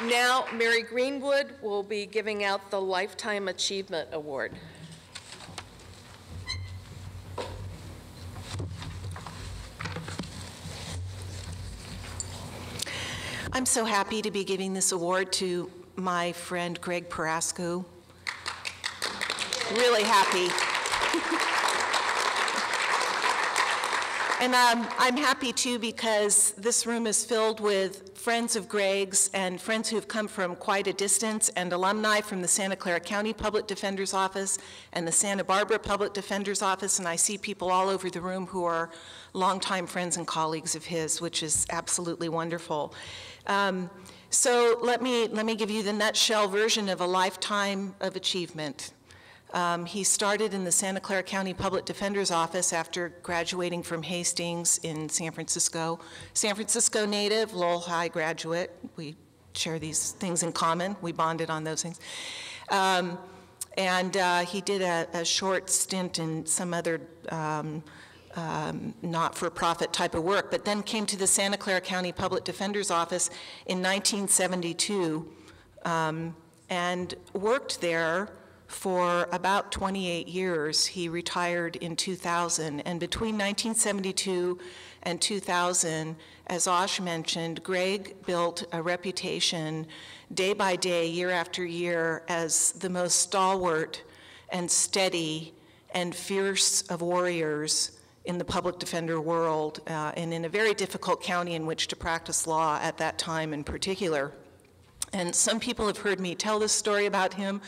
Now, Mary Greenwood will be giving out the Lifetime Achievement Award. I'm so happy to be giving this award to my friend Greg Paraskou. Really happy. And I'm happy too because this room is filled with friends of Greg's and friends who've come from quite a distance, and alumni from the Santa Clara County Public Defender's Office and the Santa Barbara Public Defender's Office, and I see people all over the room who are longtime friends and colleagues of his, which is absolutely wonderful. So let me give you the nutshell version of a lifetime of achievement. He started in the Santa Clara County Public Defender's Office after graduating from Hastings in San Francisco. San Francisco native, Lowell High graduate. We share these things in common. We bonded on those things. He did a short stint in some other not-for-profit type of work, but then came to the Santa Clara County Public Defender's Office in 1972 and worked there for about 28 years. He retired in 2000, and between 1972 and 2000, as Osh mentioned, Greg built a reputation day by day, year after year, as the most stalwart and steady and fierce of warriors in the public defender world, and in a very difficult county in which to practice law at that time in particular. And some people have heard me tell this story about him,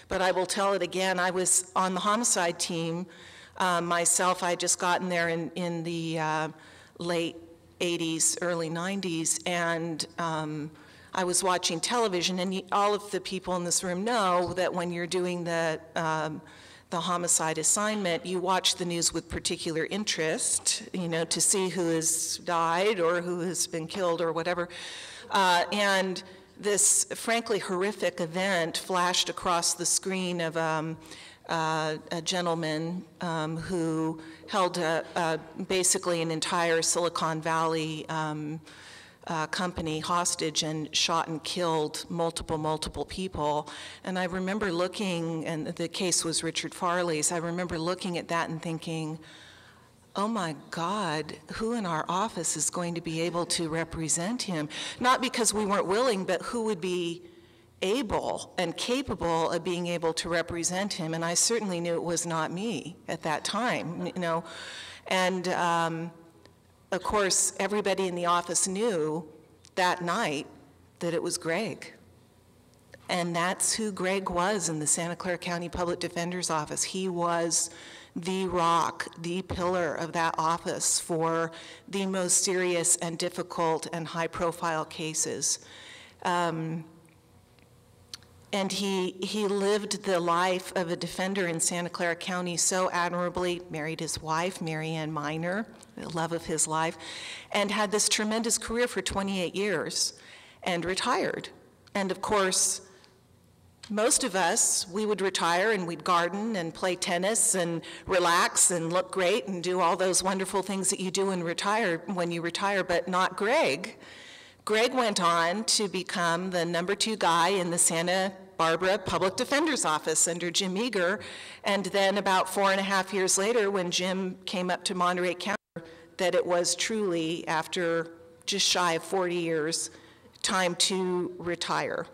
but I will tell it again. I was on the homicide team myself. I had just gotten there in the late 80s, early 90s, and I was watching television, and all of the people in this room know that when you're doing the homicide assignment, you watch the news with particular interest, you know, to see who has died or who has been killed or whatever. And this frankly horrific event flashed across the screen of a gentleman who held basically an entire Silicon Valley company hostage and shot and killed multiple people. And I remember looking, and the case was Richard Farley's, I remember looking at that and thinking, oh my God, who in our office is going to be able to represent him? Not because we weren't willing, but who would be able and capable of being able to represent him? And I certainly knew it was not me at that time, you know. And of course, everybody in the office knew that night that it was Greg. And that's who Greg was in the Santa Clara County Public Defender's Office. He was the rock, the pillar of that office for the most serious and difficult and high-profile cases. And he lived the life of a defender in Santa Clara County so admirably, married his wife, Mary Ann Miner, the love of his life, and had this tremendous career for 28 years and retired. And of course, most of us, we would retire and we'd garden and play tennis and relax and look great and do all those wonderful things that you do when you retire, but not Greg. Greg went on to become the #2 guy in the Santa Barbara Public Defender's Office under Jim Eager, and then about 4.5 years later, when Jim came up to Monterey County, that it was truly, after just shy of 40 years, time to retire.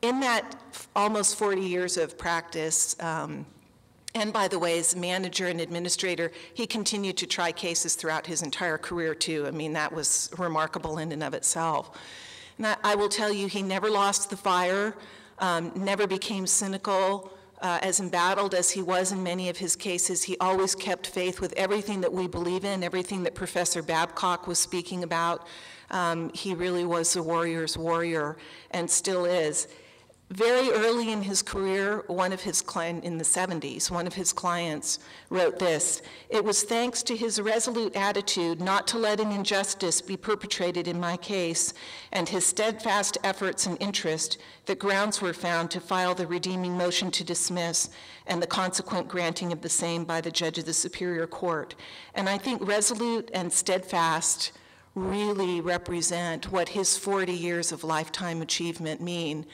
In that almost 40 years of practice, and by the way, as manager and administrator, he continued to try cases throughout his entire career too. I mean, that was remarkable in and of itself. And I will tell you, he never lost the fire, never became cynical, as embattled as he was in many of his cases. He always kept faith with everything that we believe in, everything that Professor Babcock was speaking about. He really was a warrior's warrior and still is. Very early in his career, one of his clients, in the 70s, one of his clients wrote this: "It was thanks to his resolute attitude not to let an injustice be perpetrated in my case and his steadfast efforts and interest that grounds were found to file the redeeming motion to dismiss and the consequent granting of the same by the judge of the Superior Court." And I think resolute and steadfast really represent what his 40 years of lifetime achievement mean.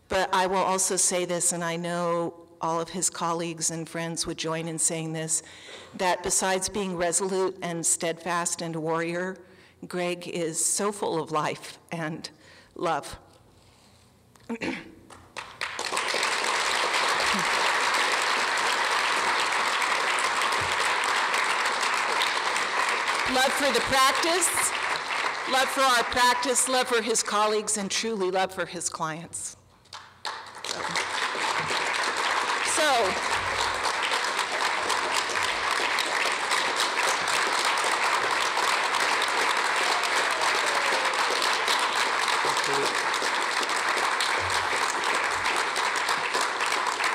But I will also say this, and I know all of his colleagues and friends would join in saying this, that besides being resolute and steadfast and a warrior, Greg is so full of life and love. Love for the practice, love for our practice, love for his colleagues, and truly love for his clients. So,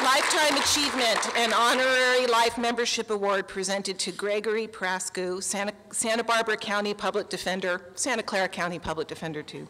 Lifetime Achievement and Honorary Life Membership Award presented to Gregory Paraskou, Santa Barbara County Public Defender, Santa Clara County Public Defender too.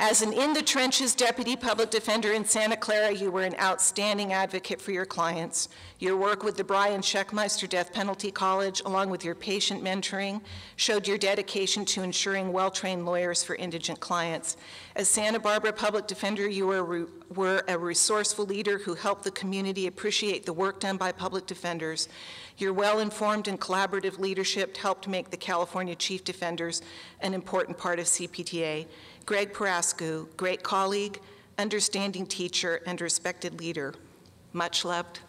As an in-the-trenches deputy public defender in Santa Clara, you were an outstanding advocate for your clients. Your work with the Brian Scheckmeister Death Penalty College, along with your patient mentoring, showed your dedication to ensuring well-trained lawyers for indigent clients. As Santa Barbara Public Defender, you were a resourceful leader who helped the community appreciate the work done by public defenders. Your well-informed and collaborative leadership helped make the California Chief Defenders an important part of CPDA. Greg Paraskou, great colleague, understanding teacher, and respected leader. Much loved.